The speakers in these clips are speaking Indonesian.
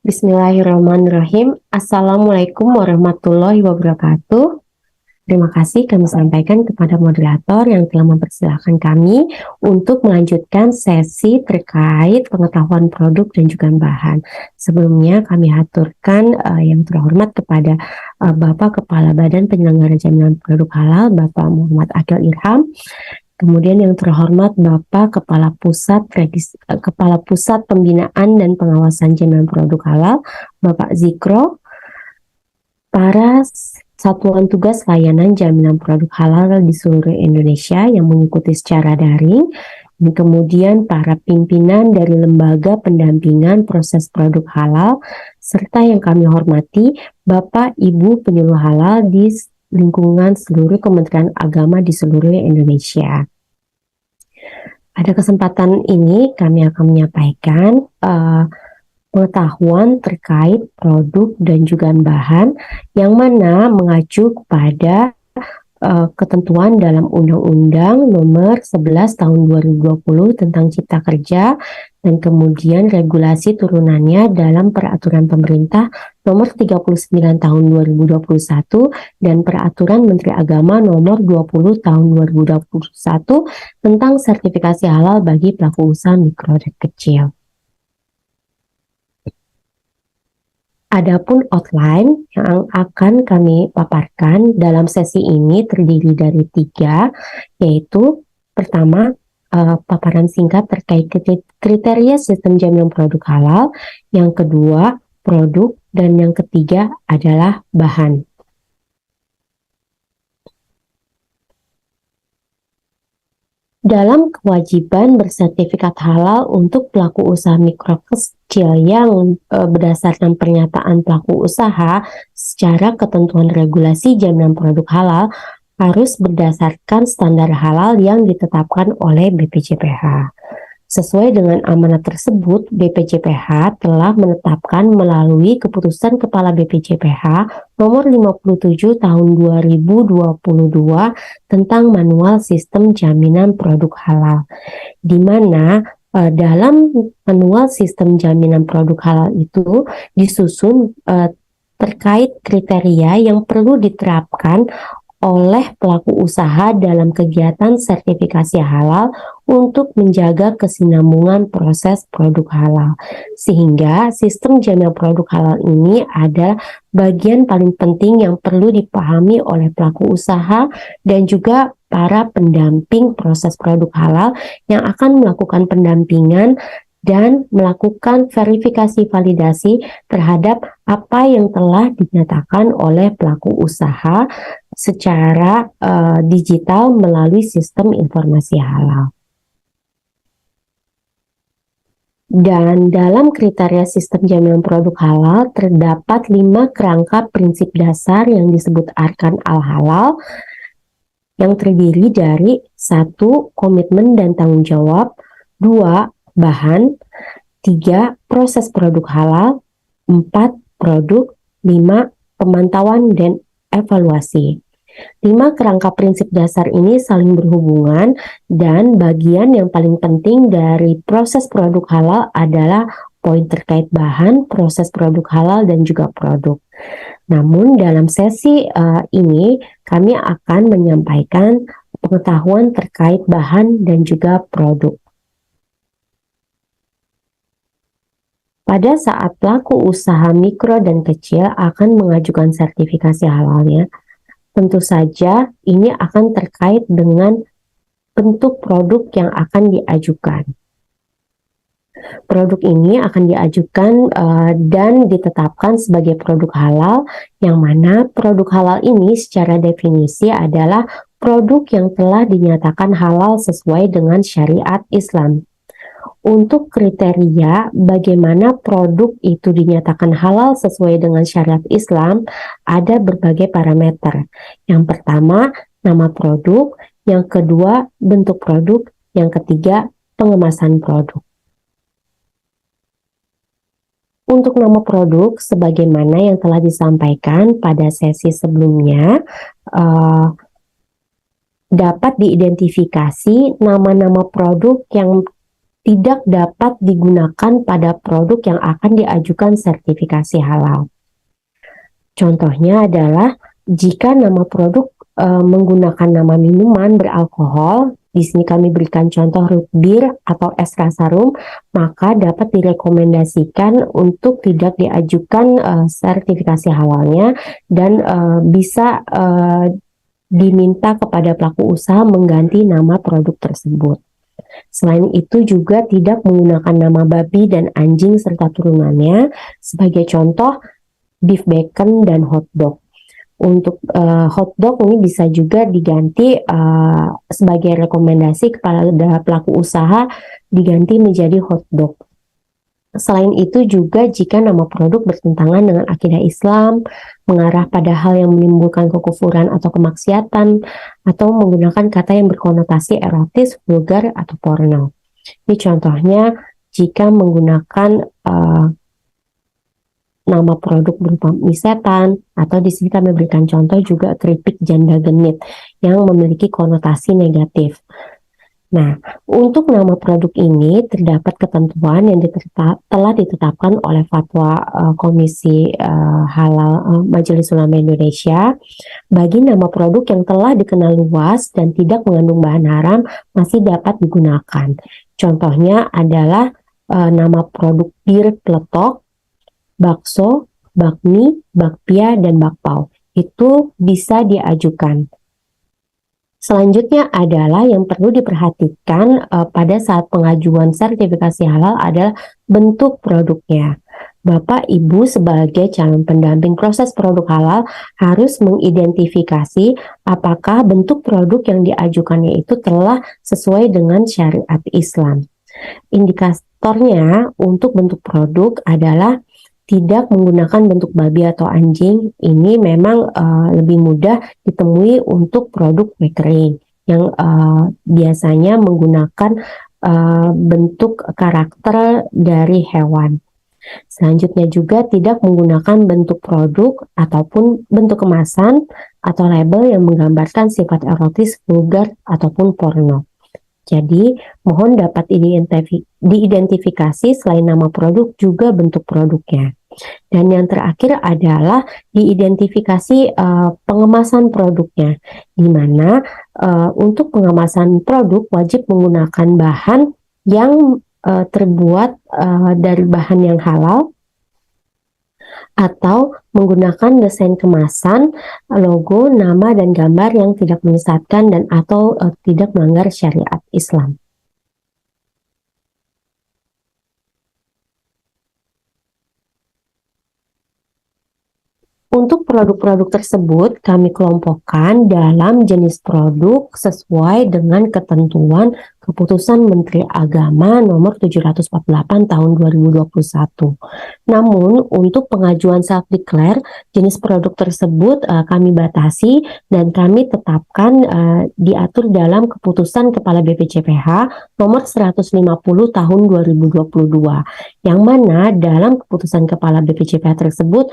Bismillahirrahmanirrahim. Assalamualaikum warahmatullahi wabarakatuh. Terima kasih kami sampaikan kepada moderator yang telah mempersilahkan kami untuk melanjutkan sesi terkait pengetahuan produk dan juga bahan. Sebelumnya kami haturkan yang terhormat kepada Bapak Kepala Badan Penyelenggara Jaminan Produk Halal, Bapak Muhammad Akil Irham. Kemudian yang terhormat Bapak Kepala Pusat Pembinaan dan Pengawasan Jaminan Produk Halal, Bapak Zikro, para satuan tugas layanan jaminan produk halal di seluruh Indonesia yang mengikuti secara daring, dan kemudian para pimpinan dari lembaga pendampingan proses produk halal, serta yang kami hormati Bapak Ibu penyuluh halal di lingkungan seluruh Kementerian Agama di seluruh Indonesia. Pada kesempatan ini kami akan menyampaikan pengetahuan terkait produk dan juga bahan yang mana mengacu kepada ketentuan dalam Undang-Undang Nomor 11 Tahun 2020 tentang Cipta Kerja dan kemudian regulasi turunannya dalam Peraturan Pemerintah Nomor 39 Tahun 2021 dan Peraturan Menteri Agama Nomor 20 Tahun 2021 tentang sertifikasi halal bagi pelaku usaha mikro dan kecil. Adapun outline yang akan kami paparkan dalam sesi ini terdiri dari 3, yaitu pertama, paparan singkat terkait kriteria sistem jaminan produk halal, yang kedua, produk, dan yang ketiga adalah bahan. Dalam kewajiban bersertifikat halal untuk pelaku usaha mikro kecil yang berdasarkan pernyataan pelaku usaha secara ketentuan regulasi jaminan produk halal harus berdasarkan standar halal yang ditetapkan oleh BPJPH. Sesuai dengan amanat tersebut, BPJPH telah menetapkan melalui keputusan Kepala BPJPH Nomor 57 Tahun 2022 tentang Manual Sistem Jaminan Produk Halal, di mana dalam Manual Sistem Jaminan Produk Halal itu disusun terkait kriteria yang perlu diterapkan oleh pelaku usaha dalam kegiatan sertifikasi halal untuk menjaga kesinambungan proses produk halal. Sehingga sistem jaminan produk halal ini adalah bagian paling penting yang perlu dipahami oleh pelaku usaha dan juga para pendamping proses produk halal yang akan melakukan pendampingan dan melakukan verifikasi validasi terhadap apa yang telah dinyatakan oleh pelaku usaha secara digital melalui sistem informasi halal. Dan dalam kriteria sistem jaminan produk halal terdapat 5 kerangka prinsip dasar yang disebut Arkan Al-Halal yang terdiri dari 1. Komitmen dan tanggung jawab, 2. Bahan, 3. Proses produk halal, 4. Produk, 5. Pemantauan dan evaluasi. 5 kerangka prinsip dasar ini saling berhubungan dan bagian yang paling penting dari proses produk halal adalah poin terkait bahan, proses produk halal, dan juga produk. Namun dalam sesi ini kami akan menyampaikan pengetahuan terkait bahan dan juga produk. Pada saat pelaku usaha mikro dan kecil akan mengajukan sertifikasi halalnya, tentu saja ini akan terkait dengan bentuk produk yang akan diajukan. Produk ini akan diajukan dan ditetapkan sebagai produk halal, yang mana produk halal ini secara definisi adalah produk yang telah dinyatakan halal sesuai dengan syariat Islam. Untuk kriteria bagaimana produk itu dinyatakan halal sesuai dengan syariat Islam, ada berbagai parameter. Yang pertama, nama produk. Yang kedua, bentuk produk. Yang ketiga, pengemasan produk. Untuk nama produk, sebagaimana yang telah disampaikan pada sesi sebelumnya, dapat diidentifikasi nama-nama produk yang tidak dapat digunakan pada produk yang akan diajukan sertifikasi halal. Contohnya adalah jika nama produk menggunakan nama minuman beralkohol, di sini kami berikan contoh root beer atau es rasa rum, maka dapat direkomendasikan untuk tidak diajukan sertifikasi halalnya dan bisa diminta kepada pelaku usaha mengganti nama produk tersebut. Selain itu juga tidak menggunakan nama babi dan anjing serta turunannya, sebagai contoh beef bacon dan hotdog. Untuk hotdog ini bisa juga diganti sebagai rekomendasi kepada pelaku usaha diganti menjadi hotdog. Selain itu juga jika nama produk bertentangan dengan akidah Islam, mengarah pada hal yang menimbulkan kekufuran atau kemaksiatan, atau menggunakan kata yang berkonotasi erotis, vulgar, atau porno. Ini contohnya jika menggunakan nama produk berupa mie setan, atau di sini kami berikan contoh juga keripik janda genit yang memiliki konotasi negatif. Nah, untuk nama produk ini terdapat ketentuan yang telah ditetapkan oleh Fatwa Komisi Halal Majelis Ulama Indonesia. Bagi nama produk yang telah dikenal luas dan tidak mengandung bahan haram masih dapat digunakan. Contohnya adalah nama produk bir peletok, bakso, bakmi, bakpia, dan bakpao. Itu bisa diajukan. Selanjutnya adalah yang perlu diperhatikan pada saat pengajuan sertifikasi halal adalah bentuk produknya. Bapak Ibu sebagai calon pendamping proses produk halal harus mengidentifikasi apakah bentuk produk yang diajukannya itu telah sesuai dengan syariat Islam. Indikatornya untuk bentuk produk adalah tidak menggunakan bentuk babi atau anjing. Ini memang lebih mudah ditemui untuk produk kue kering yang biasanya menggunakan bentuk karakter dari hewan. Selanjutnya juga tidak menggunakan bentuk produk ataupun bentuk kemasan atau label yang menggambarkan sifat erotis, vulgar, ataupun porno. Jadi, mohon dapat diidentifikasi selain nama produk juga bentuk produknya. Dan yang terakhir adalah diidentifikasi pengemasan produknya, di mana untuk pengemasan produk wajib menggunakan bahan yang terbuat dari bahan yang halal, atau menggunakan desain kemasan, logo, nama, dan gambar yang tidak menyesatkan dan atau tidak melanggar syariat Islam. Untuk produk-produk tersebut kami kelompokkan dalam jenis produk sesuai dengan ketentuan Keputusan Menteri Agama nomor 748 tahun 2021. Namun untuk pengajuan self-declare jenis produk tersebut kami batasi dan kami tetapkan diatur dalam Keputusan Kepala BPJPH nomor 150 tahun 2022, yang mana dalam Keputusan Kepala BPJPH tersebut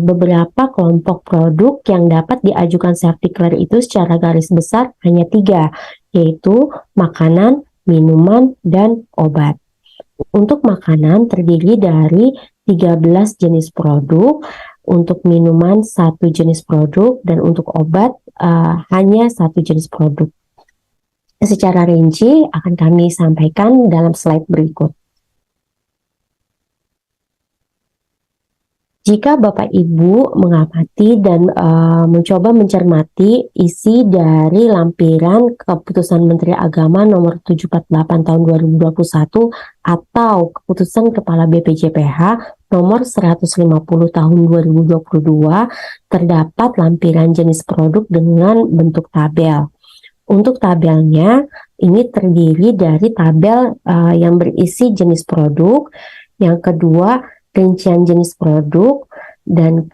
beberapa kelompok produk yang dapat diajukan self-declare itu secara garis besar hanya 3, yaitu makanan, minuman, dan obat. Untuk makanan terdiri dari 13 jenis produk, untuk minuman 1 jenis produk, dan untuk obat hanya 1 jenis produk. Secara rinci akan kami sampaikan dalam slide berikut. Jika Bapak Ibu mengamati dan mencoba mencermati isi dari lampiran Keputusan Menteri Agama nomor 748 tahun 2021 atau Keputusan Kepala BPJPH nomor 150 tahun 2022, terdapat lampiran jenis produk dengan bentuk tabel. Untuk tabelnya ini terdiri dari tabel yang berisi jenis produk, yang kedua rincian jenis produk, dan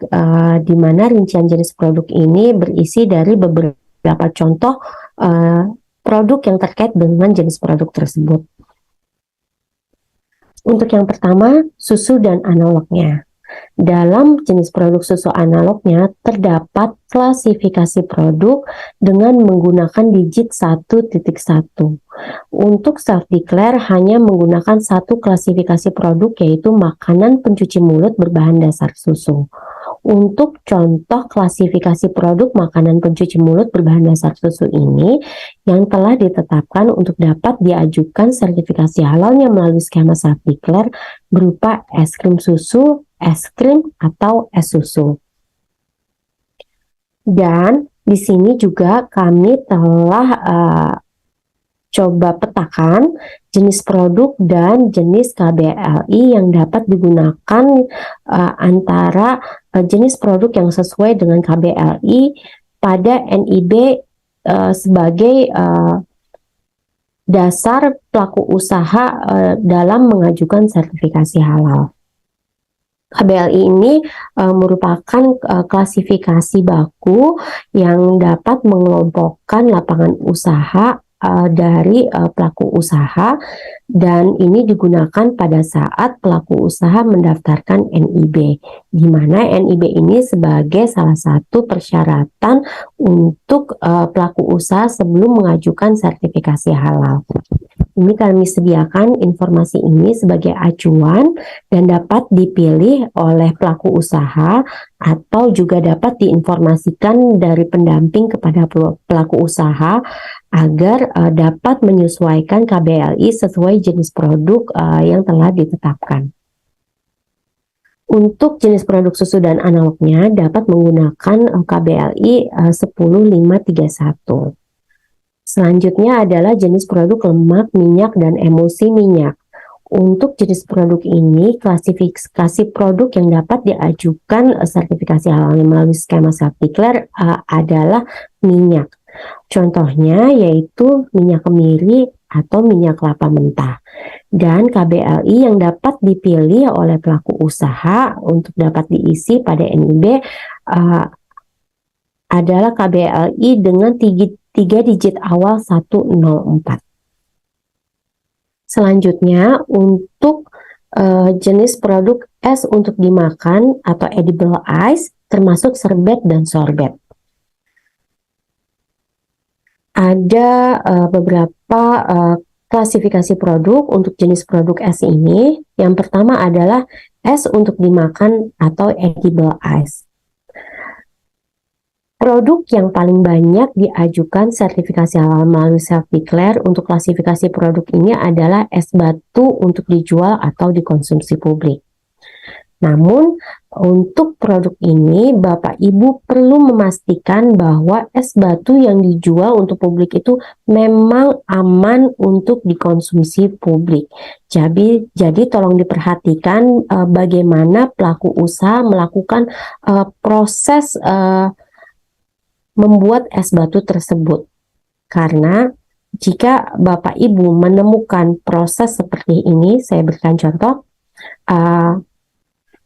di mana rincian jenis produk ini berisi dari beberapa contoh produk yang terkait dengan jenis produk tersebut. Untuk yang pertama, susu dan analognya. Dalam jenis produk susu analognya terdapat klasifikasi produk dengan menggunakan digit 1.1. Untuk self-declare hanya menggunakan satu klasifikasi produk, yaitu makanan pencuci mulut berbahan dasar susu. Untuk contoh klasifikasi produk makanan pencuci mulut berbahan dasar susu ini yang telah ditetapkan untuk dapat diajukan sertifikasi halalnya melalui skema self-declare berupa es krim susu, es krim, atau es susu. Dan di sini juga kami telah coba petakan jenis produk dan jenis KBLI yang dapat digunakan antara jenis produk yang sesuai dengan KBLI pada NIB sebagai dasar pelaku usaha dalam mengajukan sertifikasi halal. KBLI ini merupakan klasifikasi baku yang dapat mengelompokkan lapangan usaha dari pelaku usaha, dan ini digunakan pada saat pelaku usaha mendaftarkan NIB, di mana NIB ini sebagai salah satu persyaratan untuk pelaku usaha sebelum mengajukan sertifikasi halal. Ini kami sediakan informasi ini sebagai acuan dan dapat dipilih oleh pelaku usaha atau juga dapat diinformasikan dari pendamping kepada pelaku usaha agar dapat menyesuaikan KBLI sesuai jenis produk yang telah ditetapkan. Untuk jenis produk susu dan analognya dapat menggunakan KBLI 10531. Selanjutnya adalah jenis produk lemak, minyak, dan emulsi minyak. Untuk jenis produk ini, klasifikasi produk yang dapat diajukan sertifikasi halalnya melalui skema self-declare adalah minyak. Contohnya yaitu minyak kemiri atau minyak kelapa mentah. Dan KBLI yang dapat dipilih oleh pelaku usaha untuk dapat diisi pada NIB adalah KBLI dengan 3 digit awal 104. Selanjutnya untuk jenis produk es untuk dimakan atau edible ice termasuk serbet dan sorbet. Ada beberapa klasifikasi produk untuk jenis produk es ini. Yang pertama adalah es untuk dimakan atau edible ice. Produk yang paling banyak diajukan sertifikasi halal melalui self-declare untuk klasifikasi produk ini adalah es batu untuk dijual atau dikonsumsi publik. Namun, untuk produk ini, Bapak Ibu perlu memastikan bahwa es batu yang dijual untuk publik itu memang aman untuk dikonsumsi publik. Jadi tolong diperhatikan bagaimana pelaku usaha melakukan proses membuat es batu tersebut. Karena jika Bapak Ibu menemukan proses seperti ini, saya berikan contoh,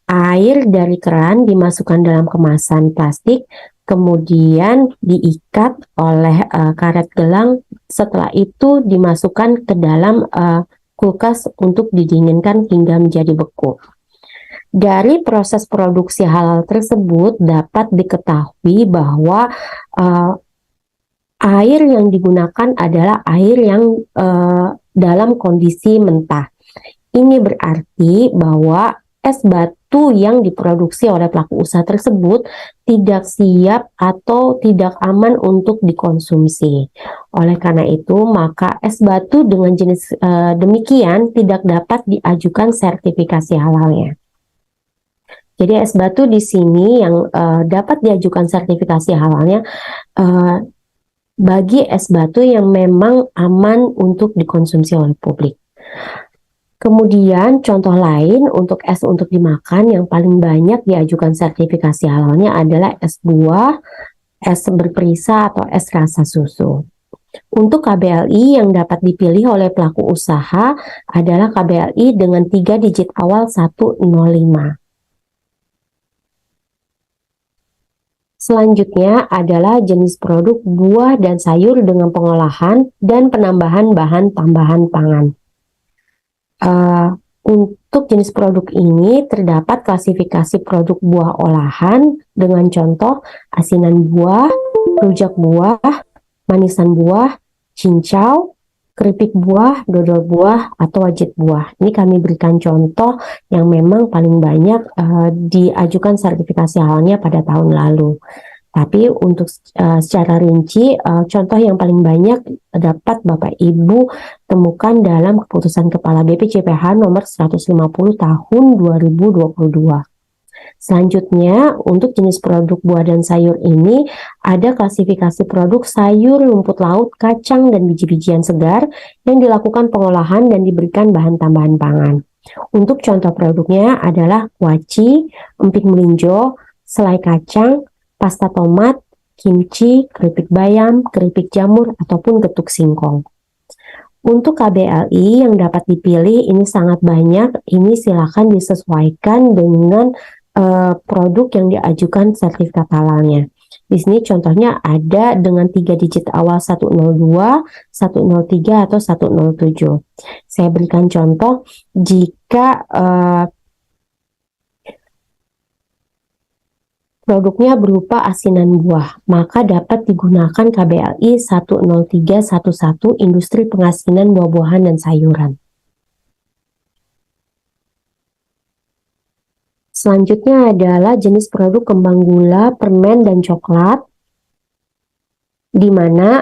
air dari keran dimasukkan dalam kemasan plastik, kemudian diikat oleh karet gelang, setelah itu dimasukkan ke dalam kulkas untuk didinginkan hingga menjadi beku. Dari proses produksi halal tersebut dapat diketahui bahwa air yang digunakan adalah air yang dalam kondisi mentah. Ini berarti bahwa es batu yang diproduksi oleh pelaku usaha tersebut tidak siap atau tidak aman untuk dikonsumsi. Oleh karena itu, maka es batu dengan jenis demikian tidak dapat diajukan sertifikasi halalnya. Jadi es batu di sini yang dapat diajukan sertifikasi halalnya bagi es batu yang memang aman untuk dikonsumsi oleh publik. Kemudian contoh lain untuk es untuk dimakan yang paling banyak diajukan sertifikasi halalnya adalah es buah, es berperisa, atau es rasa susu. Untuk KBLI yang dapat dipilih oleh pelaku usaha adalah KBLI dengan 3 digit awal 105. Selanjutnya adalah jenis produk buah dan sayur dengan pengolahan dan penambahan bahan tambahan pangan. Untuk jenis produk ini terdapat klasifikasi produk buah olahan dengan contoh asinan buah, rujak buah, manisan buah, cincau, keripik buah, dodol buah, atau wajit buah. Ini kami berikan contoh yang memang paling banyak diajukan sertifikasi halalnya pada tahun lalu. Tapi untuk secara rinci, contoh yang paling banyak dapat Bapak Ibu temukan dalam keputusan Kepala BPJPH nomor 150 tahun 2022. Selanjutnya, untuk jenis produk buah dan sayur ini, ada klasifikasi produk sayur, rumput laut, kacang, dan biji-bijian segar yang dilakukan pengolahan dan diberikan bahan tambahan pangan. Untuk contoh produknya adalah kuaci, emping melinjo, selai kacang, pasta tomat, kimchi, keripik bayam, keripik jamur, ataupun getuk singkong. Untuk KBLI yang dapat dipilih ini sangat banyak, ini silakan disesuaikan dengan produk yang diajukan sertifikat halalnya. Di sini contohnya ada dengan 3 digit awal 102, 103, atau 107. Saya berikan contoh, jika produknya berupa asinan buah, maka dapat digunakan KBLI 10311 Industri Pengasinan Buah-buahan dan Sayuran. Selanjutnya adalah jenis produk kembang gula, permen, dan coklat, di mana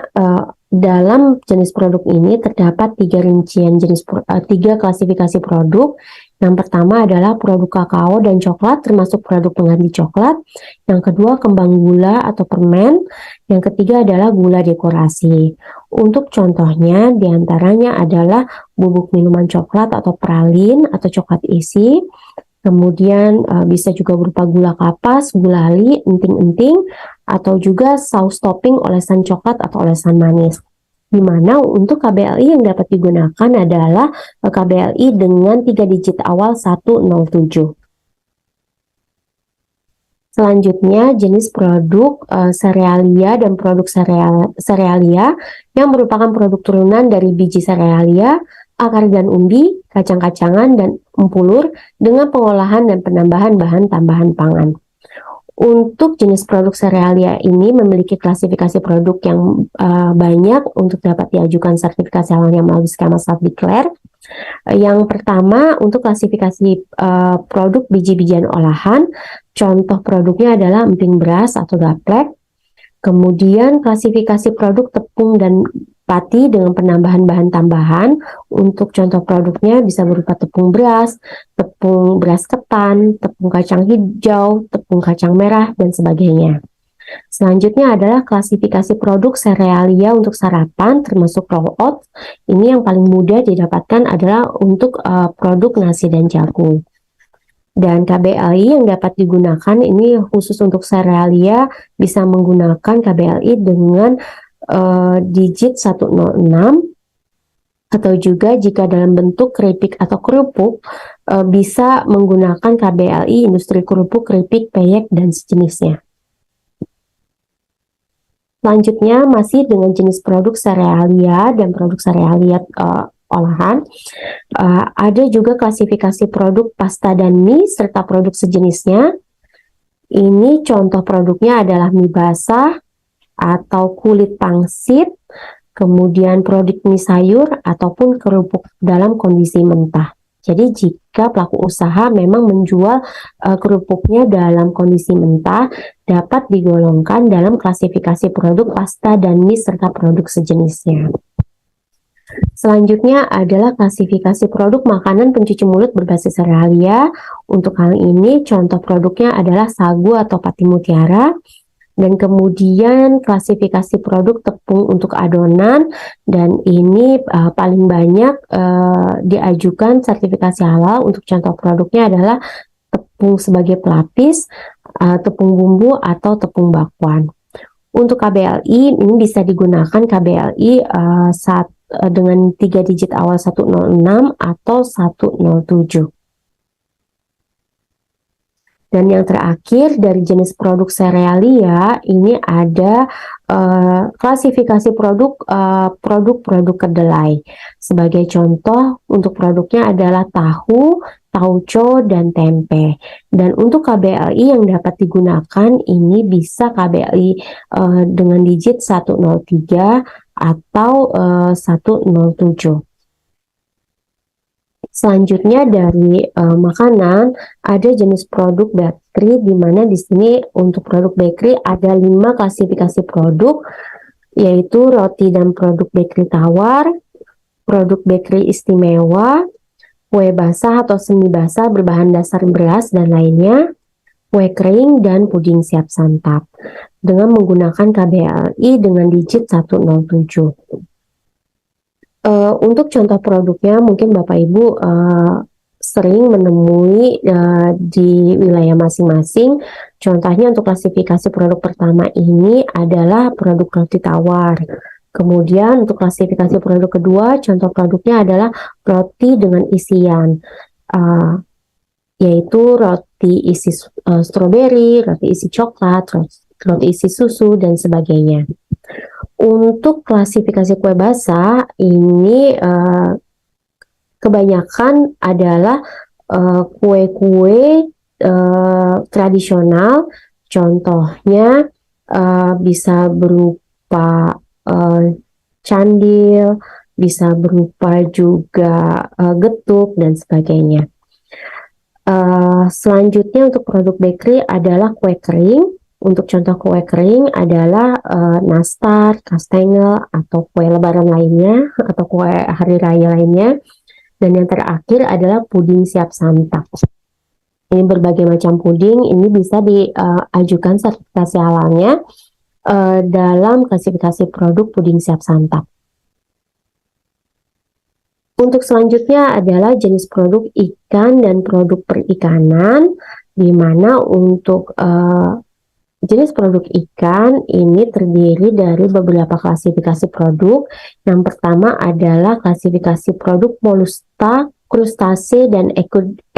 dalam jenis produk ini terdapat 3 rincian jenis 3 klasifikasi produk. Yang pertama adalah produk kakao dan coklat termasuk produk pengganti coklat. Yang kedua kembang gula atau permen. Yang ketiga adalah gula dekorasi. Untuk contohnya diantaranya adalah bubuk minuman coklat atau pralin atau coklat isi. Kemudian bisa juga berupa gula kapas, gulali, enting-enting, atau juga saus topping olesan coklat atau olesan manis. Di mana untuk KBLI yang dapat digunakan adalah KBLI dengan 3 digit awal 107. Selanjutnya jenis produk serealia dan produk serealia yang merupakan produk turunan dari biji serealia, akar dan umbi, kacang-kacangan, dan empulur dengan pengolahan dan penambahan bahan tambahan pangan. Untuk jenis produk serealia ini memiliki klasifikasi produk yang banyak untuk dapat diajukan sertifikasi halalnya melalui skema self-declare. Yang pertama, untuk klasifikasi produk biji-bijian olahan, contoh produknya adalah emping beras atau gaplek. Kemudian klasifikasi produk tepung dan pati dengan penambahan bahan tambahan. Untuk contoh produknya bisa berupa tepung beras ketan, tepung kacang hijau, tepung kacang merah, dan sebagainya. Selanjutnya adalah klasifikasi produk serealia untuk sarapan termasuk roll oat. Ini yang paling mudah didapatkan adalah untuk produk nasi dan jagung. Dan KBLI yang dapat digunakan ini khusus untuk serealia bisa menggunakan KBLI dengan digit 106, atau juga jika dalam bentuk keripik atau kerupuk bisa menggunakan KBLI industri kerupuk, keripik, peyek, dan sejenisnya. Selanjutnya masih dengan jenis produk serealia dan produk serealia olahan, ada juga klasifikasi produk pasta dan mie serta produk sejenisnya. Ini contoh produknya adalah mie basah atau kulit pangsit, kemudian produk mie sayur ataupun kerupuk dalam kondisi mentah. Jadi jika pelaku usaha memang menjual kerupuknya dalam kondisi mentah, dapat digolongkan dalam klasifikasi produk pasta dan mie serta produk sejenisnya. Selanjutnya adalah klasifikasi produk makanan pencuci mulut berbasis serealia. Untuk hal ini contoh produknya adalah sagu atau pati mutiara. Dan kemudian klasifikasi produk tepung untuk adonan, dan ini paling banyak diajukan sertifikasi halal. Untuk contoh produknya adalah tepung sebagai pelapis, tepung bumbu, atau tepung bakwan. Untuk KBLI ini bisa digunakan KBLI dengan 3 digit awal 106 atau 107. Dan yang terakhir dari jenis produk serealia ini ada klasifikasi produk kedelai. Sebagai contoh untuk produknya adalah tahu, tauco, dan tempe. Dan untuk KBLI yang dapat digunakan ini bisa KBLI dengan digit 103 atau 107. Selanjutnya dari makanan, ada jenis produk bakery, di mana di sini untuk produk bakery ada 5 klasifikasi produk, yaitu roti dan produk bakery tawar, produk bakery istimewa, kue basah atau semi basah berbahan dasar beras dan lainnya, kue kering, dan puding siap santap dengan menggunakan KBLI dengan digit 107. Untuk contoh produknya mungkin Bapak Ibu sering menemui di wilayah masing-masing. Contohnya untuk klasifikasi produk pertama ini adalah produk roti tawar. Kemudian untuk klasifikasi produk kedua, contoh produknya adalah roti dengan isian, yaitu roti isi stroberi, roti isi coklat, roti isi susu, dan sebagainya. Untuk klasifikasi kue basah ini kebanyakan adalah kue-kue tradisional, contohnya bisa berupa candil, bisa berupa juga getuk, dan sebagainya. Selanjutnya untuk produk bakery adalah kue kering. Untuk contoh kue kering adalah nastar, kastengel, atau kue lebaran lainnya, atau kue hari raya lainnya. Dan yang terakhir adalah puding siap santap. Ini berbagai macam puding, ini bisa diajukan sertifikasi halalnya dalam klasifikasi produk puding siap santap. Untuk selanjutnya adalah jenis produk ikan dan produk perikanan, di mana untuk jenis produk ikan ini terdiri dari beberapa klasifikasi produk. Yang pertama adalah klasifikasi produk moluska, krustase, dan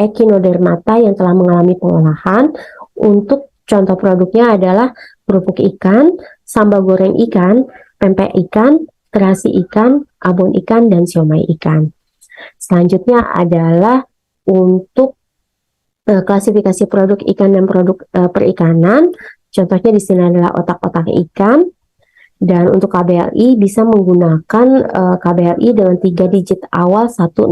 echinodermata yang telah mengalami pengolahan. Untuk contoh produknya adalah kerupuk ikan, sambal goreng ikan, pempek ikan, terasi ikan, abon ikan, dan siomay ikan. Selanjutnya adalah untuk klasifikasi produk ikan dan produk perikanan. Contohnya di sini adalah otak-otak ikan. Dan untuk KBLI bisa menggunakan KBLI dengan 3 digit awal 102.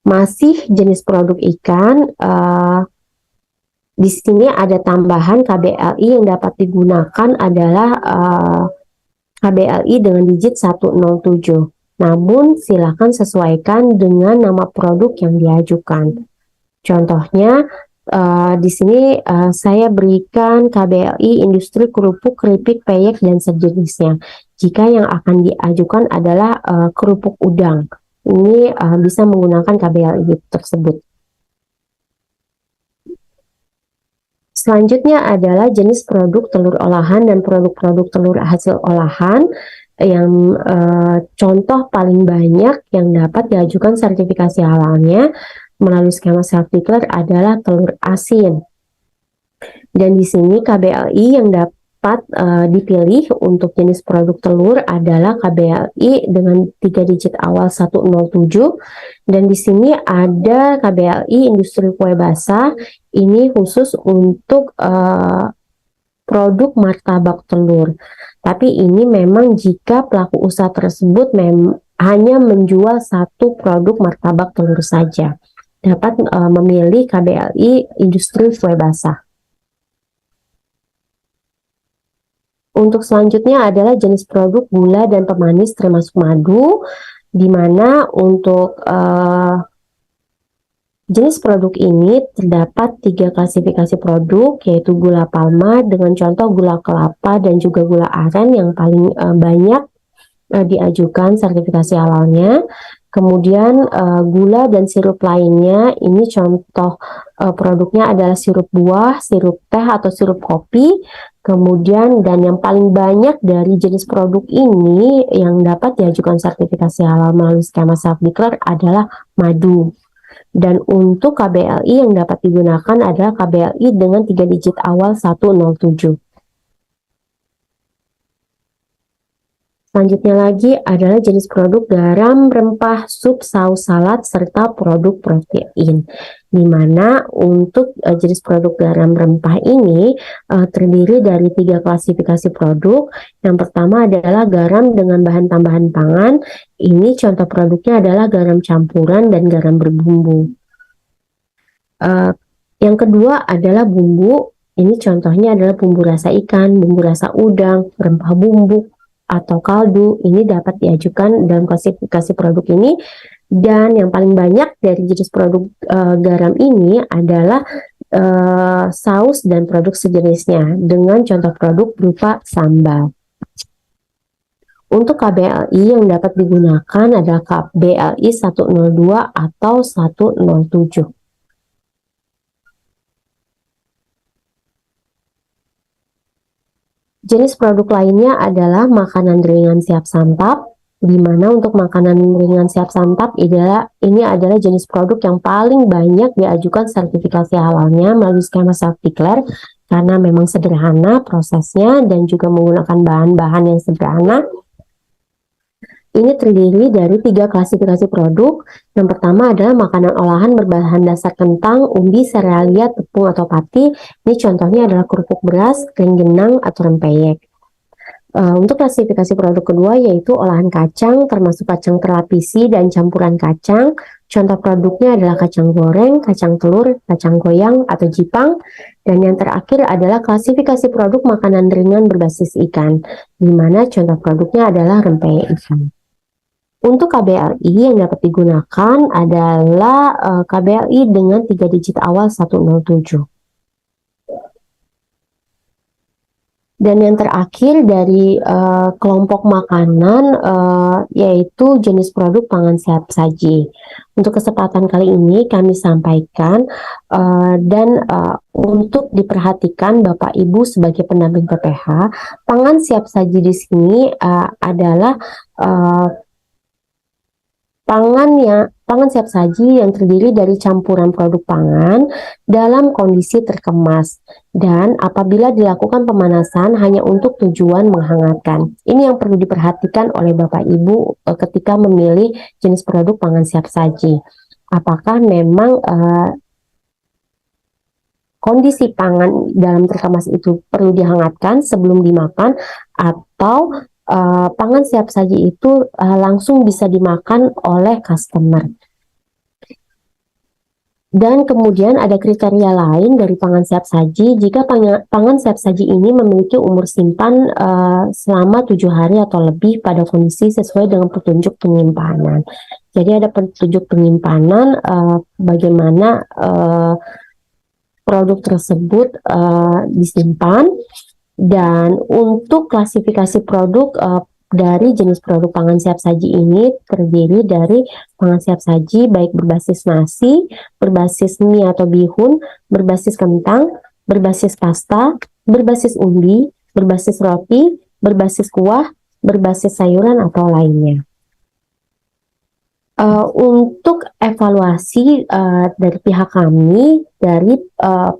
Masih jenis produk ikan, di sini ada tambahan KBLI yang dapat digunakan adalah KBLI dengan digit 107. Namun silakan sesuaikan dengan nama produk yang diajukan. Contohnya di sini saya berikan KBLI industri kerupuk, keripik, peyek, dan sejenisnya. Jika yang akan diajukan adalah kerupuk udang, ini bisa menggunakan KBLI tersebut. Selanjutnya adalah jenis produk telur olahan dan produk-produk telur hasil olahan, yang contoh paling banyak yang dapat diajukan sertifikasi halalnya melalui skema self-declare adalah telur asin. Dan di sini KBLI yang dapat dipilih untuk jenis produk telur adalah KBLI dengan 3 digit awal 107. Dan di sini ada KBLI industri kue basah, ini khusus untuk produk martabak telur. Tapi ini memang jika pelaku usaha tersebut hanya menjual satu produk martabak telur saja, dapat memilih KBLI industri kue basah. Untuk selanjutnya adalah jenis produk gula dan pemanis termasuk madu, di mana untuk jenis produk ini terdapat 3 klasifikasi produk, yaitu gula palma dengan contoh gula kelapa dan juga gula aren yang paling banyak diajukan sertifikasi halalnya. Kemudian gula dan sirup lainnya, ini contoh produknya adalah sirup buah, sirup teh atau sirup kopi. Kemudian dan yang paling banyak dari jenis produk ini yang dapat diajukan sertifikasi halal melalui skema self-declare adalah madu. Dan untuk KBLI yang dapat digunakan adalah KBLI dengan 3 digit awal 107. Selanjutnya lagi adalah jenis produk garam, rempah, sup, saus, salad, serta produk protein. Di mana untuk jenis produk garam rempah ini terdiri dari 3 klasifikasi produk. Yang pertama adalah garam dengan bahan tambahan pangan. Ini contoh produknya adalah garam campuran dan garam berbumbu. Yang kedua adalah bumbu. Ini contohnya adalah bumbu rasa ikan, bumbu rasa udang, rempah bumbu, atau kaldu. Ini dapat diajukan dalam klasifikasi produk ini. Dan yang paling banyak dari jenis produk garam ini adalah saus dan produk sejenisnya, dengan contoh produk berupa sambal. Untuk KBLI yang dapat digunakan adalah KBLI 102 atau 107. Jenis produk lainnya adalah makanan ringan siap santap, di mana untuk makanan ringan siap santap ini adalah jenis produk yang paling banyak diajukan sertifikasi halalnya melalui skema self-declare, karena memang sederhana prosesnya dan juga menggunakan bahan-bahan yang sederhana. Ini terdiri dari 3 klasifikasi produk. Yang pertama adalah makanan olahan berbahan dasar kentang, umbi, serealia, tepung atau pati. Ini contohnya adalah kerupuk beras, rengginang, atau rempeyek. Untuk klasifikasi produk kedua yaitu olahan kacang, termasuk kacang terlapisi dan campuran kacang. Contoh produknya adalah kacang goreng, kacang telur, kacang goyang, atau jipang. Dan yang terakhir adalah klasifikasi produk makanan ringan berbasis ikan, di mana contoh produknya adalah rempeyek ikan. Untuk KBLI yang dapat digunakan adalah KBLI dengan 3 digit awal 107. Dan yang terakhir dari kelompok makanan yaitu jenis produk pangan siap saji. Untuk kesempatan kali ini kami sampaikan dan untuk diperhatikan Bapak Ibu sebagai pendamping PPH, pangan siap saji di sini adalah pangan siap saji yang terdiri dari campuran produk pangan dalam kondisi terkemas dan apabila dilakukan pemanasan hanya untuk tujuan menghangatkan. Ini yang perlu diperhatikan oleh Bapak Ibu ketika memilih jenis produk pangan siap saji. Apakah memang kondisi pangan dalam terkemas itu perlu dihangatkan sebelum dimakan, atau pangan siap saji itu langsung bisa dimakan oleh customer. Dan kemudian ada kriteria lain dari pangan siap saji. Jika pangan siap saji ini memiliki umur simpan selama 7 hari atau lebih pada kondisi sesuai dengan petunjuk penyimpanan. Jadi ada petunjuk penyimpanan bagaimana produk tersebut disimpan. Dan untuk klasifikasi produk dari jenis produk pangan siap saji ini terdiri dari pangan siap saji baik berbasis nasi, berbasis mie atau bihun, berbasis kentang, berbasis pasta, berbasis umbi, berbasis roti, berbasis kuah, berbasis sayuran atau lainnya. Untuk evaluasi dari pihak kami dari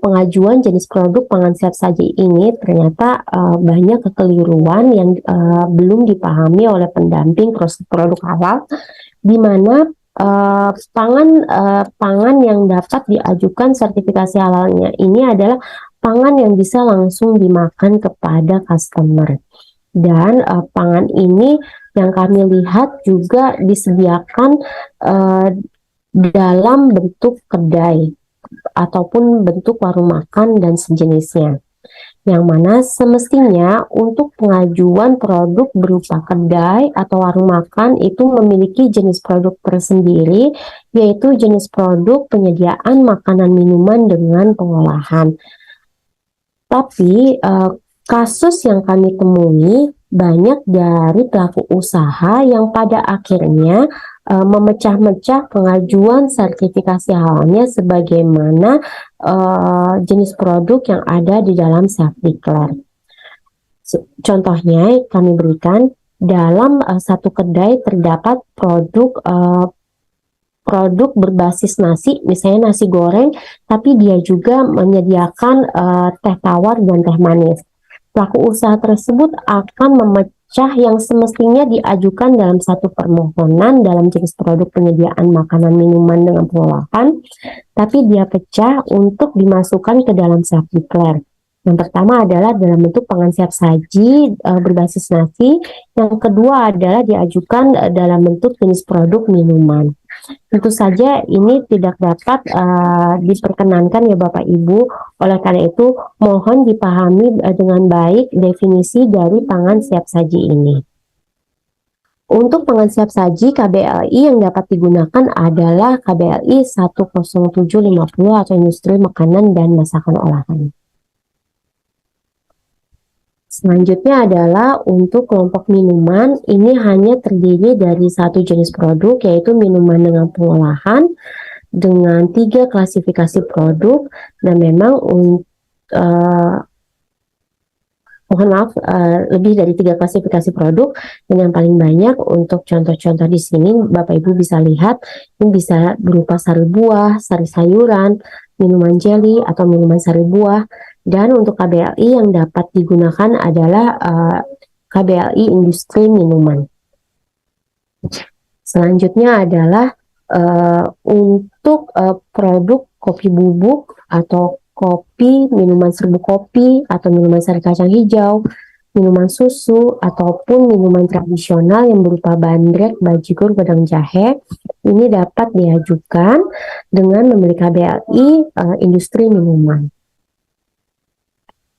pengajuan jenis produk pangan siap saji ini, ternyata banyak kekeliruan yang belum dipahami oleh pendamping proses produk halal, di mana pangan yang dapat diajukan sertifikasi halalnya ini adalah pangan yang bisa langsung dimakan kepada customer. Dan pangan ini yang kami lihat juga disediakan dalam bentuk kedai ataupun bentuk warung makan dan sejenisnya, yang mana semestinya untuk pengajuan produk berupa kedai atau warung makan itu memiliki jenis produk tersendiri, yaitu jenis produk penyediaan makanan minuman dengan pengolahan. Tapi kasus yang kami temui banyak dari pelaku usaha yang pada akhirnya memecah-mecah pengajuan sertifikasi halalnya sebagaimana jenis produk yang ada di dalam self-declare. Contohnya kami berikan dalam satu kedai terdapat produk berbasis nasi, misalnya nasi goreng, tapi dia juga menyediakan teh tawar dan teh manis. Pelaku usaha tersebut akan pecah yang semestinya diajukan dalam satu permohonan dalam jenis produk penyediaan makanan minuman dengan pengolahan, tapi dia pecah untuk dimasukkan ke dalam self-declare. Yang pertama adalah dalam bentuk pangan siap saji berbasis nasi. Yang kedua adalah diajukan dalam bentuk jenis produk minuman. Tentu saja ini tidak dapat diperkenankan ya Bapak Ibu. Oleh karena itu mohon dipahami dengan baik definisi dari pangan siap saji ini. Untuk pangan siap saji KBLI yang dapat digunakan adalah KBLI 10750 atau industri makanan dan masakan olahan. Selanjutnya adalah untuk kelompok minuman, ini hanya terdiri dari satu jenis produk, yaitu minuman dengan pengolahan dengan 3 klasifikasi produk, dan memang mohon maaf, lebih dari 3 klasifikasi produk, dan yang paling banyak untuk contoh-contoh di sini Bapak Ibu bisa lihat, ini bisa berupa sari buah, sari sayuran, minuman jelly atau minuman sari buah. Dan untuk KBLI yang dapat digunakan adalah KBLI industri minuman. Selanjutnya adalah untuk produk kopi bubuk atau kopi, minuman serbuk kopi atau minuman sari kacang hijau, minuman susu ataupun minuman tradisional yang berupa bandrek, bajigur, gedang jahe, ini dapat diajukan dengan memiliki KBLI industri minuman.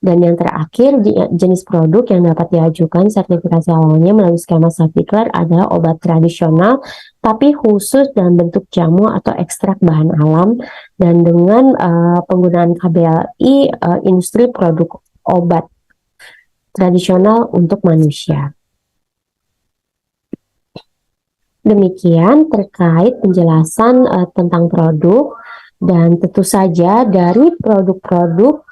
Dan yang terakhir, jenis produk yang dapat diajukan sertifikasi halalnya melalui skema self-declare adalah obat tradisional, tapi khusus dalam bentuk jamu atau ekstrak bahan alam, dan dengan penggunaan KBLI industri produk obat tradisional untuk manusia. Demikian terkait penjelasan tentang produk. Dan tentu saja dari produk-produk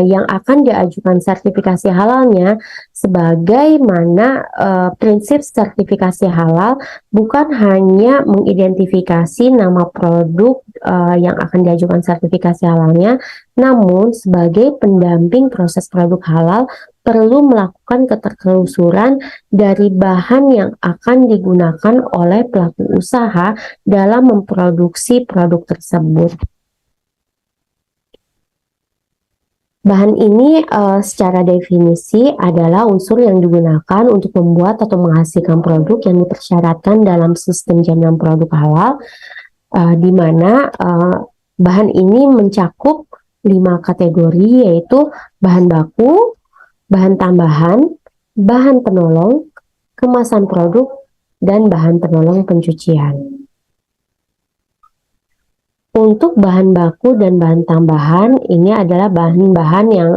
yang akan diajukan sertifikasi halalnya, sebagaimana prinsip sertifikasi halal bukan hanya mengidentifikasi nama produk yang akan diajukan sertifikasi halalnya, namun sebagai pendamping proses produk halal perlu melakukan ketertelusuran dari bahan yang akan digunakan oleh pelaku usaha dalam memproduksi produk tersebut. Bahan ini secara definisi adalah unsur yang digunakan untuk membuat atau menghasilkan produk yang dipersyaratkan dalam sistem jaminan produk halal, di mana bahan ini mencakup 5 kategori, yaitu bahan baku, bahan tambahan, bahan penolong, kemasan produk, dan bahan penolong pencucian. Untuk bahan baku dan bahan tambahan, ini adalah bahan-bahan yang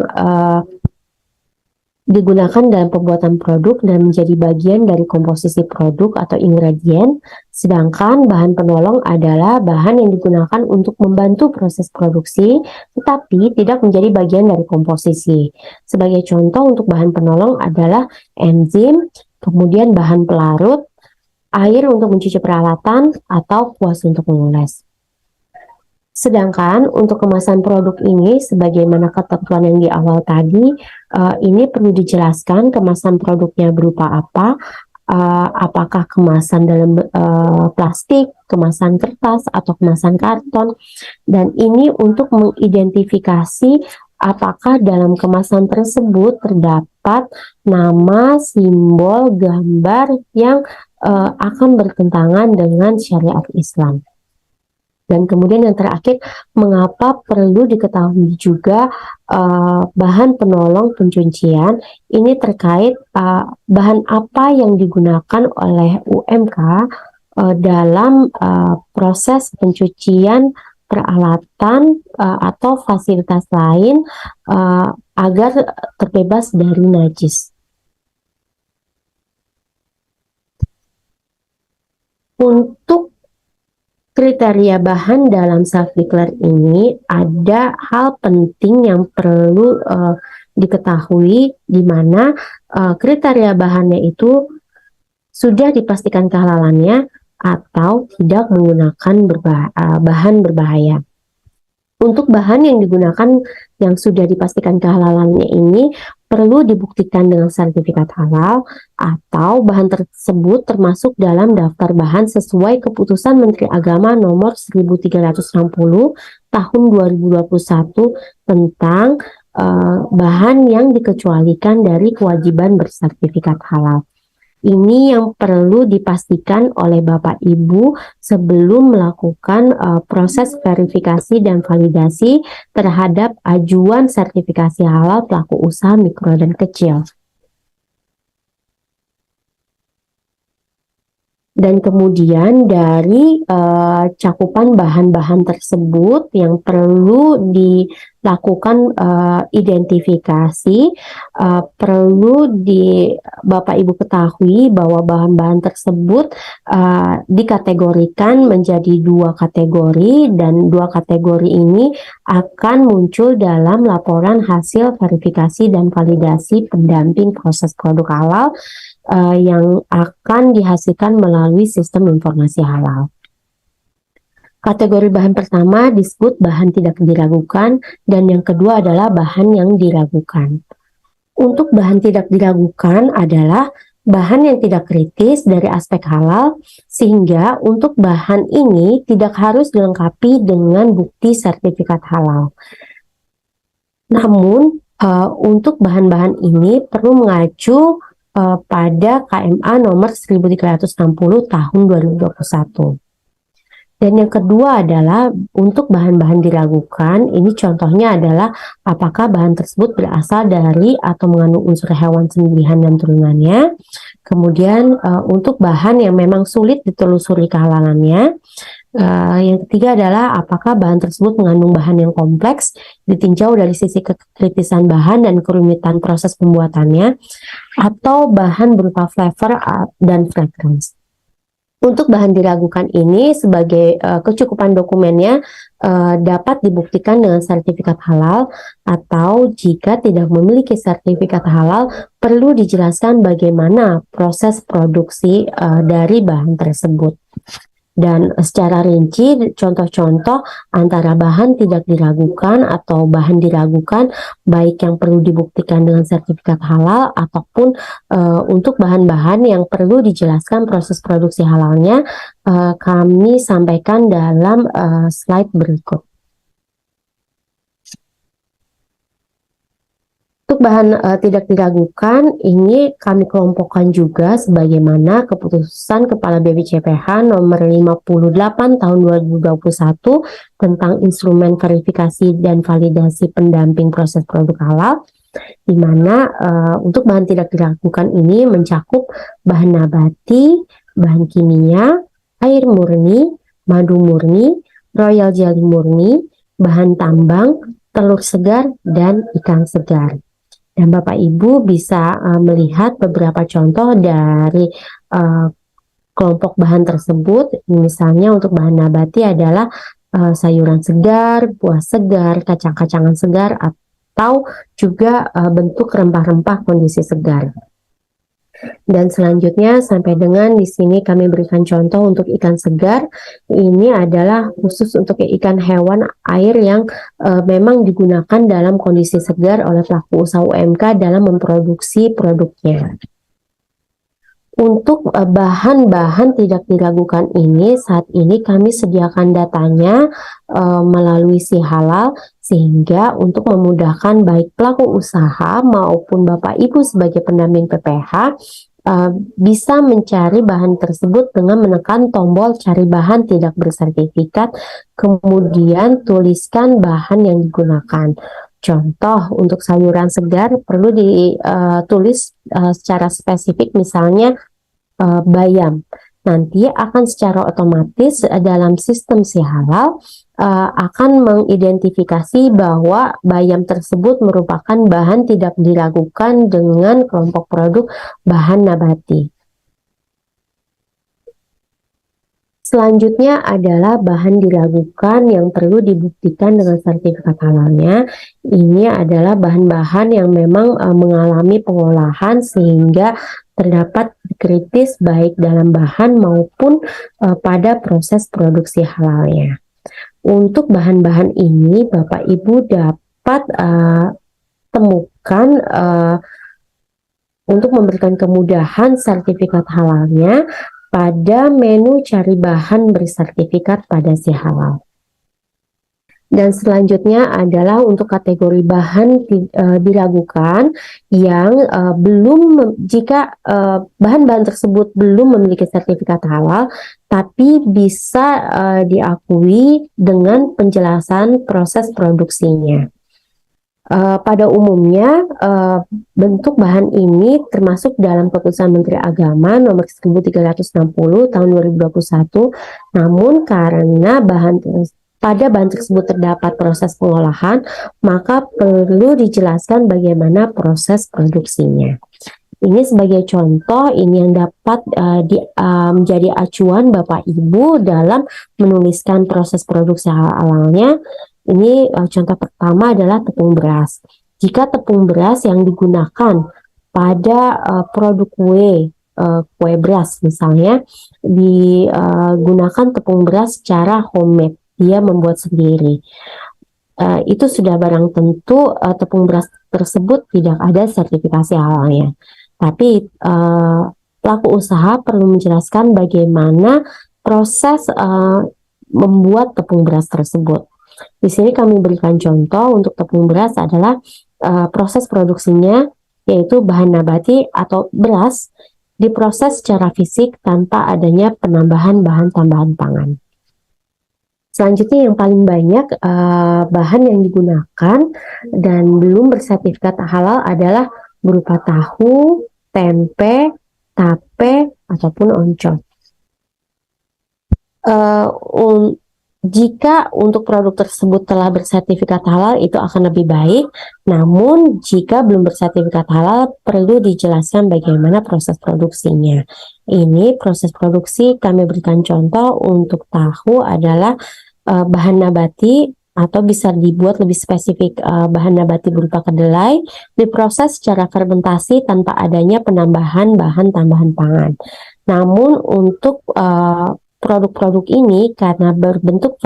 digunakan dalam pembuatan produk dan menjadi bagian dari komposisi produk atau ingredient, sedangkan bahan penolong adalah bahan yang digunakan untuk membantu proses produksi, tetapi tidak menjadi bagian dari komposisi. Sebagai contoh untuk bahan penolong adalah enzim, kemudian bahan pelarut, air untuk mencuci peralatan, atau kuas untuk mengoles. Sedangkan untuk kemasan produk ini, sebagaimana ketentuan yang di awal tadi, ini perlu dijelaskan kemasan produknya berupa apa, apakah kemasan dalam plastik, kemasan kertas, atau kemasan karton, dan ini untuk mengidentifikasi apakah dalam kemasan tersebut terdapat nama, simbol, gambar yang akan bertentangan dengan syariat Islam. Dan kemudian yang terakhir, mengapa perlu diketahui juga bahan penolong pencucian, ini terkait bahan apa yang digunakan oleh UMK dalam proses pencucian peralatan atau fasilitas lain agar terbebas dari najis. Untuk kriteria bahan dalam self-declare ini ada hal penting yang perlu diketahui, di mana kriteria bahannya itu sudah dipastikan kehalalannya atau tidak menggunakan bahan berbahaya. Untuk bahan yang digunakan yang sudah dipastikan kehalalannya ini perlu dibuktikan dengan sertifikat halal, atau bahan tersebut termasuk dalam daftar bahan sesuai Keputusan Menteri Agama Nomor 1360 Tahun 2021 tentang bahan yang dikecualikan dari kewajiban bersertifikat halal. Ini yang perlu dipastikan oleh Bapak Ibu sebelum melakukan proses verifikasi dan validasi terhadap ajuan sertifikasi halal pelaku usaha mikro dan kecil. Dan kemudian dari cakupan bahan-bahan tersebut yang perlu dilakukan identifikasi, perlu Bapak Ibu ketahui bahwa bahan-bahan tersebut dikategorikan menjadi 2 kategori, dan 2 kategori ini akan muncul dalam laporan hasil verifikasi dan validasi pendamping proses produk halal yang akan dihasilkan melalui sistem informasi halal. Kategori bahan pertama disebut bahan tidak diragukan, dan yang kedua adalah bahan yang diragukan. Untuk bahan tidak diragukan adalah bahan yang tidak kritis dari aspek halal, sehingga untuk bahan ini tidak harus dilengkapi dengan bukti sertifikat halal. Namun, untuk bahan-bahan ini perlu mengacu pada KMA nomor 1360 tahun 2021. Dan yang kedua adalah untuk bahan-bahan diragukan, ini contohnya adalah apakah bahan tersebut berasal dari atau mengandung unsur hewan sembelihan dan turunannya. Kemudian untuk bahan yang memang sulit ditelusuri kehalalannya. Yang ketiga adalah apakah bahan tersebut mengandung bahan yang kompleks, ditinjau dari sisi kekritisan bahan dan kerumitan proses pembuatannya, atau bahan berupa flavor dan fragrance. Untuk bahan diragukan ini sebagai kecukupan dokumennya dapat dibuktikan dengan sertifikat halal, atau jika tidak memiliki sertifikat halal perlu dijelaskan bagaimana proses produksi dari bahan tersebut. Dan secara rinci contoh-contoh antara bahan tidak diragukan atau bahan diragukan, baik yang perlu dibuktikan dengan sertifikat halal ataupun untuk bahan-bahan yang perlu dijelaskan proses produksi halalnya, kami sampaikan dalam slide berikut. Untuk bahan tidak diragukan, ini kami kelompokkan juga sebagaimana Keputusan Kepala BPJPH nomor 58 tahun 2021 tentang instrumen verifikasi dan validasi pendamping proses produk halal, di mana untuk bahan tidak diragukan ini mencakup bahan nabati, bahan kimia, air murni, madu murni, royal jelly murni, bahan tambang, telur segar, dan ikan segar. Dan Bapak Ibu bisa melihat beberapa contoh dari kelompok bahan tersebut. Misalnya untuk bahan nabati adalah sayuran segar, buah segar, kacang-kacangan segar, atau juga bentuk rempah-rempah kondisi segar. Dan selanjutnya sampai dengan di sini kami berikan contoh untuk ikan segar. Ini adalah khusus untuk ikan hewan air yang memang digunakan dalam kondisi segar oleh pelaku usaha UMK dalam memproduksi produknya. Untuk bahan-bahan tidak diragukan ini, saat ini kami sediakan datanya melalui Si Halal, sehingga untuk memudahkan baik pelaku usaha maupun Bapak Ibu sebagai pendamping PPH bisa mencari bahan tersebut dengan menekan tombol cari bahan tidak bersertifikat, kemudian tuliskan bahan yang digunakan. Contoh untuk sayuran segar perlu ditulis secara spesifik, misalnya bayam. Nanti akan secara otomatis dalam sistem Si Halal akan mengidentifikasi bahwa bayam tersebut merupakan bahan tidak diragukan dengan kelompok produk bahan nabati. Selanjutnya adalah bahan diragukan yang perlu dibuktikan dengan sertifikat halalnya. Ini adalah bahan-bahan yang memang mengalami pengolahan sehingga terdapat kritis baik dalam bahan maupun pada proses produksi halalnya. Untuk bahan-bahan ini Bapak Ibu dapat temukan digunakan untuk memberikan kemudahan sertifikat halalnya pada menu cari bahan bersertifikat pada si halal. Dan selanjutnya adalah untuk kategori bahan diragukan yang jika bahan-bahan tersebut belum memiliki sertifikat halal, tapi bisa diakui dengan penjelasan proses produksinya. Pada umumnya bentuk bahan ini termasuk dalam Keputusan Menteri Agama nomor 1360 tahun 2021. Namun karena pada bahan tersebut terdapat proses pengolahan, maka perlu dijelaskan bagaimana proses produksinya. Ini sebagai contoh, ini yang dapat menjadi acuan Bapak Ibu dalam menuliskan proses produksi halalnya. Ini contoh pertama adalah tepung beras. Jika tepung beras yang digunakan pada produk kue beras misalnya, digunakan tepung beras secara homemade, dia membuat sendiri. Itu sudah barang tentu tepung beras tersebut tidak ada sertifikasi halalnya. Tapi pelaku usaha perlu menjelaskan bagaimana proses membuat tepung beras tersebut. Di sini kami berikan contoh untuk tepung beras adalah proses produksinya, yaitu bahan nabati atau beras diproses secara fisik tanpa adanya penambahan bahan tambahan pangan. Selanjutnya yang paling banyak bahan yang digunakan dan belum bersertifikat halal adalah berupa tahu, tempe, tape, ataupun oncom. Jika untuk produk tersebut telah bersertifikat halal, itu akan lebih baik. Namun jika belum bersertifikat halal, perlu dijelaskan bagaimana proses produksinya. Ini proses produksi, kami berikan contoh untuk tahu adalah bahan nabati, atau bisa dibuat lebih spesifik, bahan nabati berupa kedelai, diproses secara fermentasi tanpa adanya penambahan bahan tambahan pangan. Namun untuk produk-produk ini karena berbentuk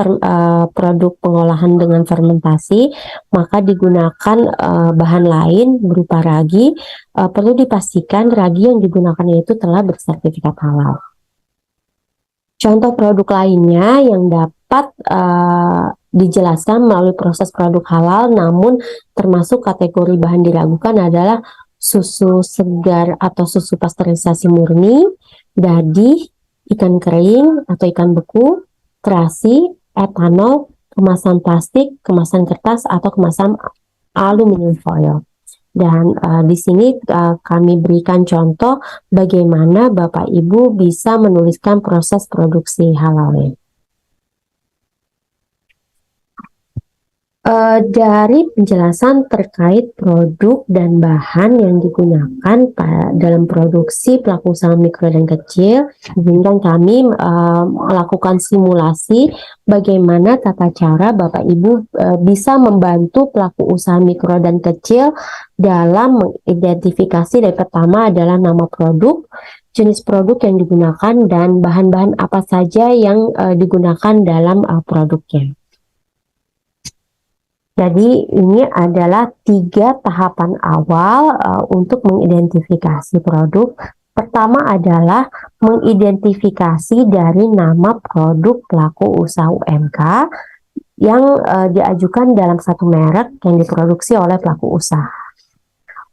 produk pengolahan dengan fermentasi, maka digunakan bahan lain berupa ragi. Perlu dipastikan ragi yang digunakan itu telah bersertifikat halal. Contoh produk lainnya yang dapat dijelaskan melalui proses produk halal namun termasuk kategori bahan diragukan adalah susu segar atau susu pasteurisasi murni, dadih, ikan kering atau ikan beku, terasi, etanol, kemasan plastik, kemasan kertas atau kemasan aluminium foil. Dan di sini kami berikan contoh bagaimana Bapak Ibu bisa menuliskan proses produksi halalnya. Dari penjelasan terkait produk dan bahan yang digunakan dalam produksi pelaku usaha mikro dan kecil, izinkan kami melakukan simulasi bagaimana tata cara Bapak Ibu bisa membantu pelaku usaha mikro dan kecil dalam mengidentifikasi. Dari pertama adalah nama produk, jenis produk yang digunakan, dan bahan-bahan apa saja yang digunakan dalam produknya. Jadi ini adalah 3 tahapan awal untuk mengidentifikasi produk. Pertama adalah mengidentifikasi dari nama produk pelaku usaha UMK yang diajukan dalam satu merek yang diproduksi oleh pelaku usaha.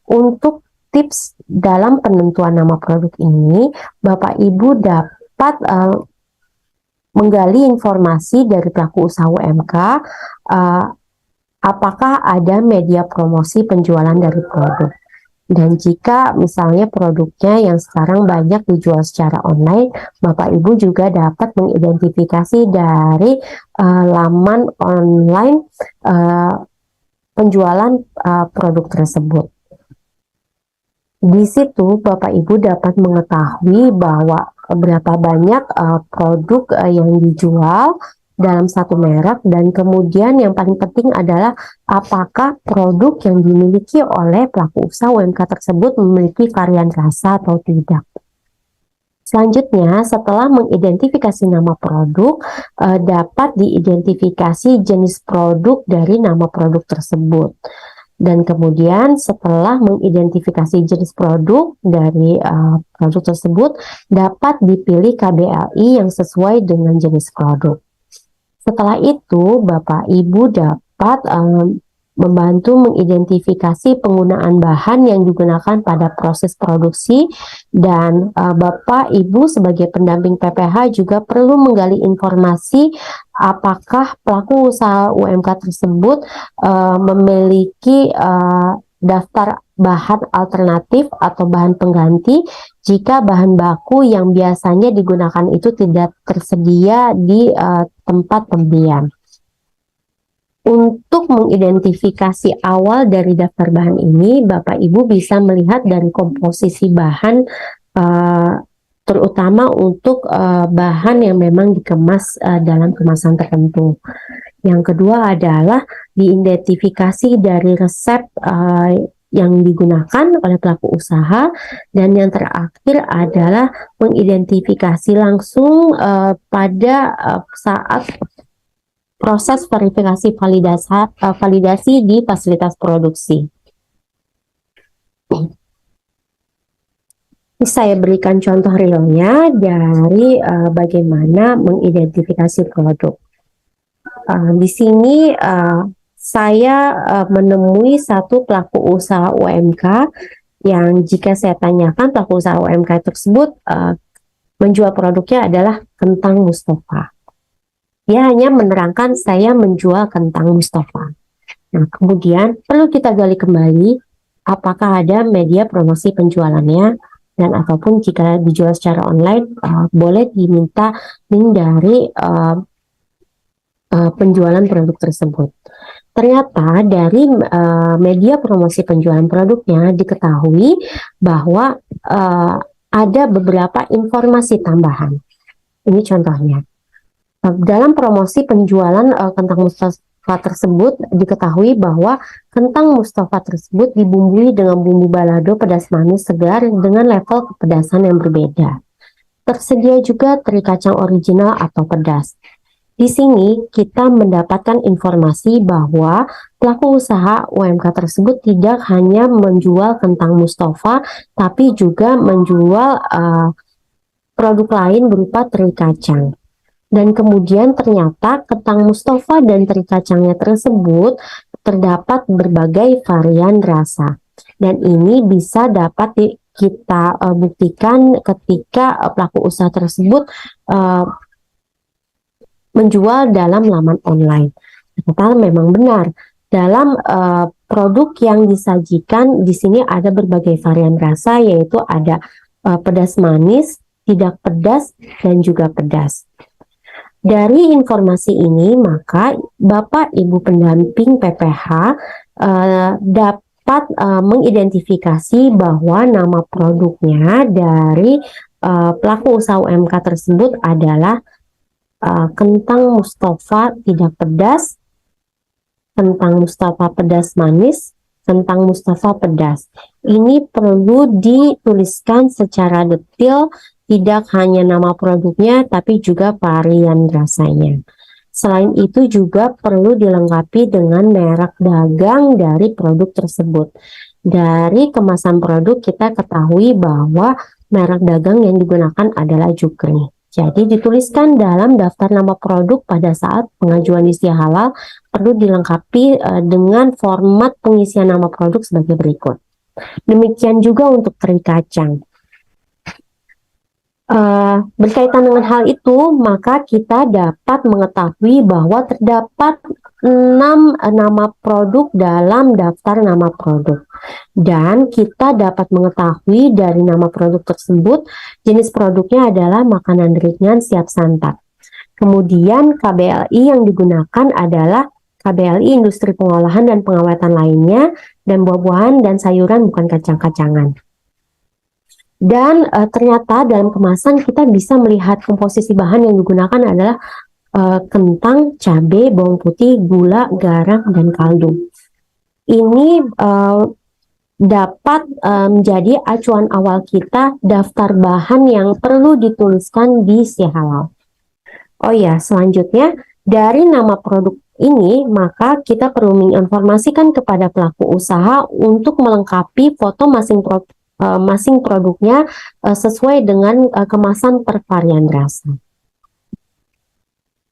Untuk tips dalam penentuan nama produk ini, Bapak Ibu dapat menggali informasi dari pelaku usaha UMK, apakah ada media promosi penjualan dari produk. Dan jika misalnya produknya yang sekarang banyak dijual secara online, Bapak Ibu juga dapat mengidentifikasi dari laman online penjualan produk tersebut. Di situ Bapak Ibu dapat mengetahui bahwa berapa banyak produk yang dijual dalam satu merek, dan kemudian yang paling penting adalah apakah produk yang dimiliki oleh pelaku usaha UMK tersebut memiliki varian rasa atau tidak. Selanjutnya, setelah mengidentifikasi nama produk, dapat diidentifikasi jenis produk dari nama produk tersebut. Dan kemudian setelah mengidentifikasi jenis produk dari produk tersebut, dapat dipilih KBLI yang sesuai dengan jenis produk. Setelah itu, Bapak Ibu dapat membantu mengidentifikasi penggunaan bahan yang digunakan pada proses produksi, dan Bapak Ibu sebagai pendamping PPH juga perlu menggali informasi apakah pelaku usaha UMK tersebut memiliki daftar bahan alternatif atau bahan pengganti jika bahan baku yang biasanya digunakan itu tidak tersedia di tempat pembelian. Untuk mengidentifikasi awal dari daftar bahan ini, Bapak Ibu bisa melihat dari komposisi bahan, terutama untuk bahan yang memang dikemas dalam kemasan tertentu. Yang kedua adalah diidentifikasi dari resep yang digunakan oleh pelaku usaha, dan yang terakhir adalah mengidentifikasi langsung pada saat proses verifikasi validasi di fasilitas produksi. Saya berikan contoh realnya dari bagaimana mengidentifikasi produk. Di sini saya menemui satu pelaku usaha UMK yang jika saya tanyakan pelaku usaha UMK tersebut menjual produknya adalah kentang Mustafa. Dia hanya menerangkan saya menjual kentang Mustafa. Nah, kemudian perlu kita gali kembali apakah ada media promosi penjualannya, dan ataupun jika dijual secara online boleh diminta link dari penjualan produk tersebut. Ternyata dari media promosi penjualan produknya diketahui bahwa ada beberapa informasi tambahan. Ini contohnya. Dalam promosi penjualan kentang Mustafa tersebut diketahui bahwa kentang Mustafa tersebut dibumbui dengan bumbu balado pedas manis segar dengan level kepedasan yang berbeda. Tersedia juga teri kacang original atau pedas. Di sini kita mendapatkan informasi bahwa pelaku usaha UMK tersebut tidak hanya menjual kentang Mustafa, tapi juga menjual produk lain berupa teri kacang. Dan kemudian ternyata kentang Mustafa dan teri kacangnya tersebut terdapat berbagai varian rasa. Dan ini bisa dapat kita buktikan ketika pelaku usaha tersebut menjual dalam laman online. Ternyata memang benar. Dalam produk yang disajikan di sini ada berbagai varian rasa, yaitu ada pedas manis, tidak pedas, dan juga pedas. Dari informasi ini, maka Bapak Ibu pendamping PPH dapat mengidentifikasi bahwa nama produknya dari pelaku usaha UMK tersebut adalah kentang Mustafa tidak pedas, kentang Mustafa pedas manis, kentang Mustafa pedas. Ini perlu dituliskan secara detail, tidak hanya nama produknya, tapi juga varian rasanya. Selain itu juga perlu dilengkapi dengan merek dagang dari produk tersebut. Dari kemasan produk kita ketahui bahwa merek dagang yang digunakan adalah Jukri. Jadi dituliskan dalam daftar nama produk pada saat pengajuan istiah halal perlu dilengkapi dengan format pengisian nama produk sebagai berikut. Demikian juga untuk teri kacang. Berkaitan dengan hal itu, maka kita dapat mengetahui bahwa terdapat 6 nama produk dalam daftar nama produk. Dan kita dapat mengetahui dari nama produk tersebut, jenis produknya adalah makanan ringan siap santap. Kemudian KBLI yang digunakan adalah KBLI industri pengolahan dan pengawetan lainnya, dan buah-buahan dan sayuran bukan kacang-kacangan. Dan ternyata dalam kemasan kita bisa melihat komposisi bahan yang digunakan adalah kentang, cabai, bawang putih, gula, garam, dan kaldu. Ini dapat menjadi acuan awal kita daftar bahan yang perlu dituliskan di istiah halal. Oh ya, selanjutnya dari nama produk ini, maka kita perlu menginformasikan kepada pelaku usaha untuk melengkapi foto masing produknya sesuai dengan kemasan per varian rasa.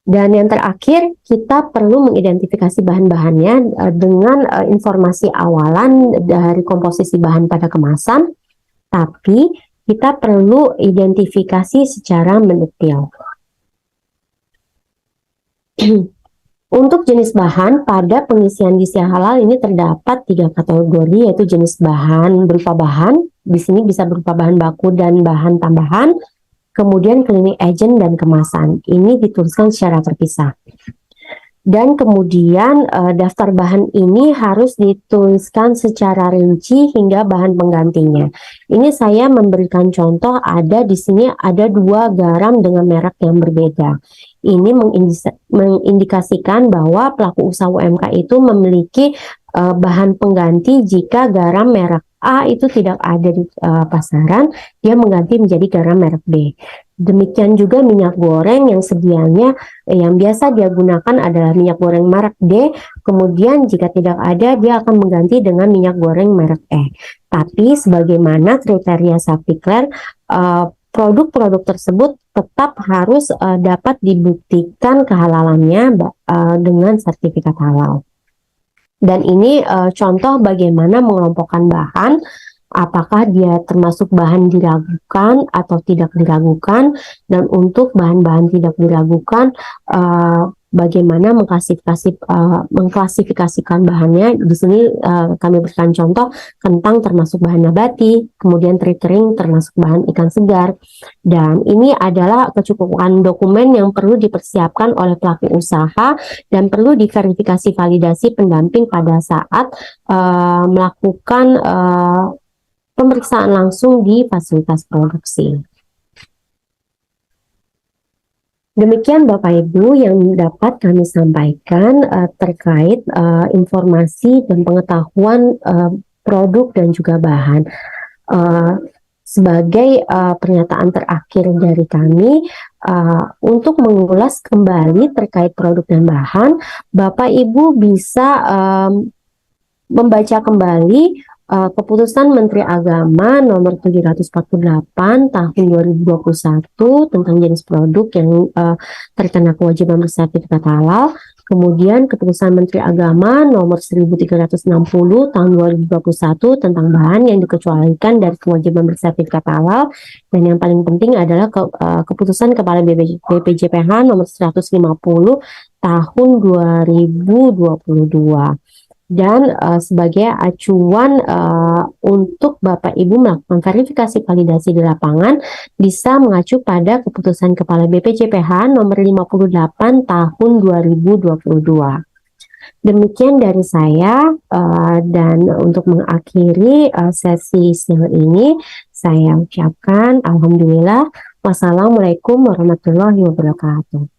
Dan yang terakhir, kita perlu mengidentifikasi bahan-bahannya dengan informasi awalan dari komposisi bahan pada kemasan, tapi kita perlu identifikasi secara mendetail. Untuk jenis bahan, pada pengisian gizi halal ini terdapat 3 kategori, yaitu jenis bahan berupa bahan, di sini bisa berupa bahan baku dan bahan tambahan, kemudian cleaning agent dan kemasan. Ini dituliskan secara terpisah. Dan kemudian daftar bahan ini harus dituliskan secara rinci hingga bahan penggantinya. Ini saya memberikan contoh, ada di sini ada 2 garam dengan merek yang berbeda. Ini mengindikasikan bahwa pelaku usaha UMK itu memiliki bahan pengganti jika garam merek A itu tidak ada di pasaran, dia mengganti menjadi garam merek B. Demikian juga minyak goreng yang sedianya yang biasa dia gunakan adalah minyak goreng merek D, kemudian jika tidak ada dia akan mengganti dengan minyak goreng merek E. Tapi sebagaimana kriteria Saviclar, produk-produk tersebut tetap harus dapat dibuktikan kehalalannya dengan sertifikat halal. Dan ini contoh bagaimana mengelompokkan bahan, apakah dia termasuk bahan diragukan atau tidak diragukan, dan untuk bahan-bahan tidak diragukan bagaimana mengklasifikasikan bahannya. Di sini kami berikan contoh, kentang termasuk bahan nabati, kemudian teri kering termasuk bahan ikan segar. Dan ini adalah kecukupan dokumen yang perlu dipersiapkan oleh pelaku usaha dan perlu diverifikasi validasi pendamping pada saat melakukan pemeriksaan langsung di fasilitas produksi. Demikian Bapak Ibu yang dapat kami sampaikan terkait informasi dan pengetahuan produk dan juga bahan. Sebagai pernyataan terakhir dari kami, untuk mengulas kembali terkait produk dan bahan, Bapak Ibu bisa membaca kembali Keputusan Menteri Agama nomor 748 tahun 2021 tentang jenis produk yang terkena kewajiban bersertifikat halal. Kemudian Keputusan Menteri Agama nomor 1360 tahun 2021 tentang bahan yang dikecualikan dari kewajiban bersertifikat halal. Dan yang paling penting adalah Keputusan Kepala BPJPH nomor 150 tahun 2022. Dan sebagai acuan untuk Bapak Ibu melakukan verifikasi validasi di lapangan, bisa mengacu pada Keputusan Kepala BPJPH nomor 58 tahun 2022. Demikian dari saya, dan untuk mengakhiri sesi siang ini, saya ucapkan Alhamdulillah. Wassalamualaikum warahmatullahi wabarakatuh.